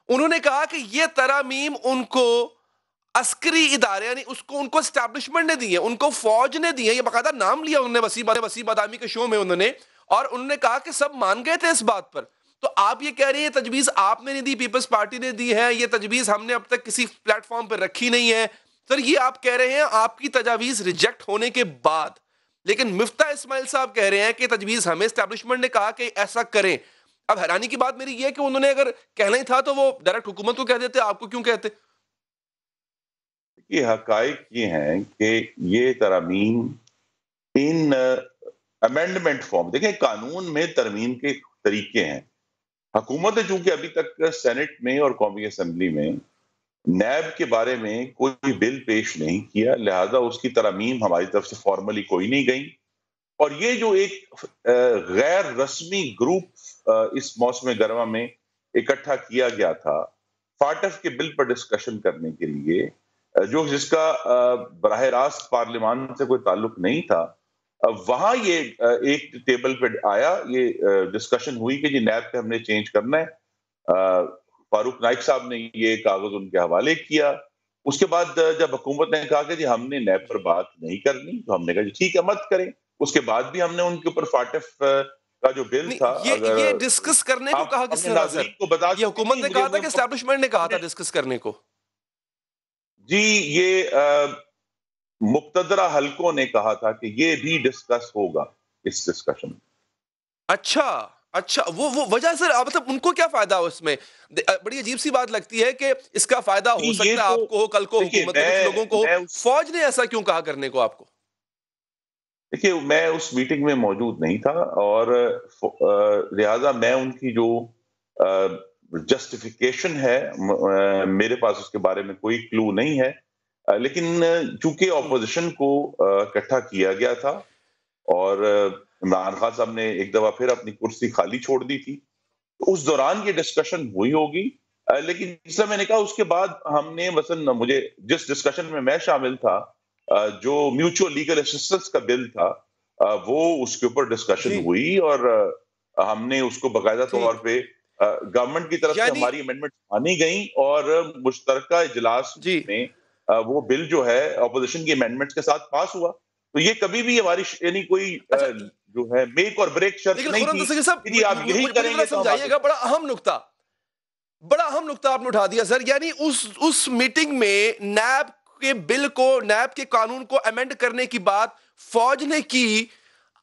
انہوں نے کہا کہ یہ ترامیم ان کو عسکری ادارے یعنی ان کو اسٹیبلشمنٹ نے دی ہے، ان کو فوج نے دی ہے، یہ باقاعدہ نام لیا انہوں نے وسیع بادامی کے شو میں انہوں نے، اور انہوں نے کہا کہ سب مان گئے تھے اس بات پر۔ تو آپ یہ کہہ رہے ہیں یہ تجویز آپ نے نہیں دی، پیپلز پارٹی نے دی ہے، یہ تجویز ہم نے اب تک کسی پلیٹ فارم پہ رکھی نہیں ہے۔ سر یہ آپ کہہ رہے ہیں آپ کی تجاویز ریجیکٹ ہونے کے بعد، لیکن مفتاح اسماعیل صاحب کہہ رہے ہیں کہ تجویز ہمیں اسٹیبلشمنٹ نے کہا کہ ایسا کریں۔ اب حیرانی کی بات میری یہ ہے کہ انہوں نے اگر کہنا ہی تھا تو وہ ڈائریکٹ حکومت کو کہہ دیتے، آپ کو کیوں کہتے؟ یہ حقائق یہ ہیں کہ یہ ترامیم ان امینڈمنٹ فارم، دیکھیں قانون میں ترمیم کے طریقے ہیں۔ حکومت نے چونکہ ابھی تک سینٹ میں اور قومی اسمبلی میں نیب کے بارے میں کوئی بل پیش نہیں کیا، لہذا اس کی ترامیم ہماری طرف سے فارملی کوئی نہیں گئی، اور یہ جو ایک غیر رسمی گروپ اس موسم گرما میں اکٹھا کیا گیا تھا فاٹف کے بل پر ڈسکشن کرنے کے لیے، جس کا براہ راست پارلیمان سے کوئی تعلق نہیں تھا، وہاں یہ ایک ٹیبل پہ آیا، یہ ڈسکشن ہوئی کہ جی نیب پہ ہم نے چینج کرنا ہے۔ فاروق نائک صاحب نے یہ کاغذ ان کے حوالے کیا۔ اس کے بعد جب حکومت نے کہا کہ جی ہم نے نیب پر بات نہیں کرنی، تو ہم نے کہا جی ٹھیک ہے مت کریں۔ اس کے بعد بھی ہم نے ان کے اوپر فاٹف کا جو بل تھا، اگر یہ ڈسکس کرنے کو کہا کس نے تھا سر؟ کو بتا یہ حکومت نے کہا تھا کہ اسٹیبلشمنٹ نے کہا تھا ڈسکس کرنے کو؟ جی یہ مقتدرہ حلقوں نے کہا تھا کہ یہ بھی ڈسکس ہوگا اس ڈسکشن میں۔ اچھا وہ وجہ سر، مطلب ان کو کیا فائدہ ہو اس میں؟ بڑی عجیب سی بات لگتی ہے کہ اس کا فائدہ ہو سکتا ہے آپ کو، کل کو حکومت کے کچھ لوگوں کو، فوج نے ایسا کیوں کہا کرنے کو آپ کو؟ دیکھیے میں اس میٹنگ میں موجود نہیں تھا، اور لہذا میں ان کی جو جسٹیفیکیشن ہے میرے پاس اس کے بارے میں کوئی کلو نہیں ہے، لیکن چونکہ اپوزیشن کو اکٹھا کیا گیا تھا اور عمران خان صاحب نے ایک دفعہ پھر اپنی کرسی خالی چھوڑ دی تھی، اس دوران یہ ڈسکشن ہوئی ہوگی، لیکن جس طرح میں نے کہا اس کے بعد ہم نے مثلا مجھے جس ڈسکشن میں میں شامل تھا، جو میوچول لیگل اسسٹنس کا بل تھا، وہ اس کے اوپر ڈسکشن ہوئی، اور ہم نے اس کو باقاعدہ طور پہ گورنمنٹ کی طرف سے ہماری امینڈمنٹ مانی گئیں، اور مشترکہ اجلاس میں وہ بل جو ہے اپوزیشن کی امینڈمنٹ کے ساتھ پاس ہوا۔ تو یہ کبھی بھی ہماری یعنی کوئی جو ہے میک اور بریک شرط نہیں تھی، آپ یہی کریں گے تو سمجھائیے گا۔ بڑا اہم نقطہ آپ نے اٹھا دیا سر، یعنی اس میٹنگ میں نیب کے بل کو، نیب کے قانون کو امینڈ کرنے کی بات فوج نے کی،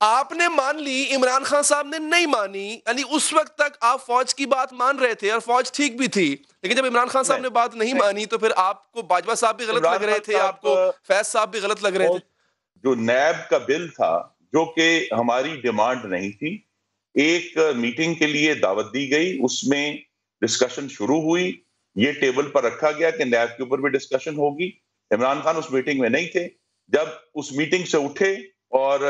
آپ نے مان لی، عمران خان صاحب نے نہیں مانی، یعنی اس وقت تک آپ فوج کی بات مان رہے تھے اور فوج ٹھیک بھی تھی، لیکن جب عمران خان صاحب نے بات نہیں مانی تو پھر آپ کو باجوہ صاحب بھی غلط لگ رہے تھے، آپ کو فیض صاحب بھی غلط لگ رہے تھے۔ جو نیب کا بل تھا، جو کہ ہماری ڈیمانڈ نہیں تھی، ایک میٹنگ کے لیے دعوت دی گئی، اس میں ڈسکشن شروع ہوئی، یہ ٹیبل پر رکھا گیا کہ نیب کے اوپر بھی ڈسکشن ہوگی۔ عمران خان اس میٹنگ میں نہیں تھے، جب اس میٹنگ سے اٹھے اور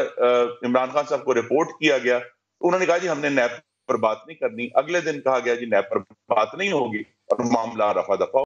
عمران خان صاحب کو رپورٹ کیا گیا تو انہوں نے کہا جی ہم نے نیب پر بات نہیں کرنی۔ اگلے دن کہا گیا جی نیب پر بات نہیں ہوگی، اور معاملہ رفع دفع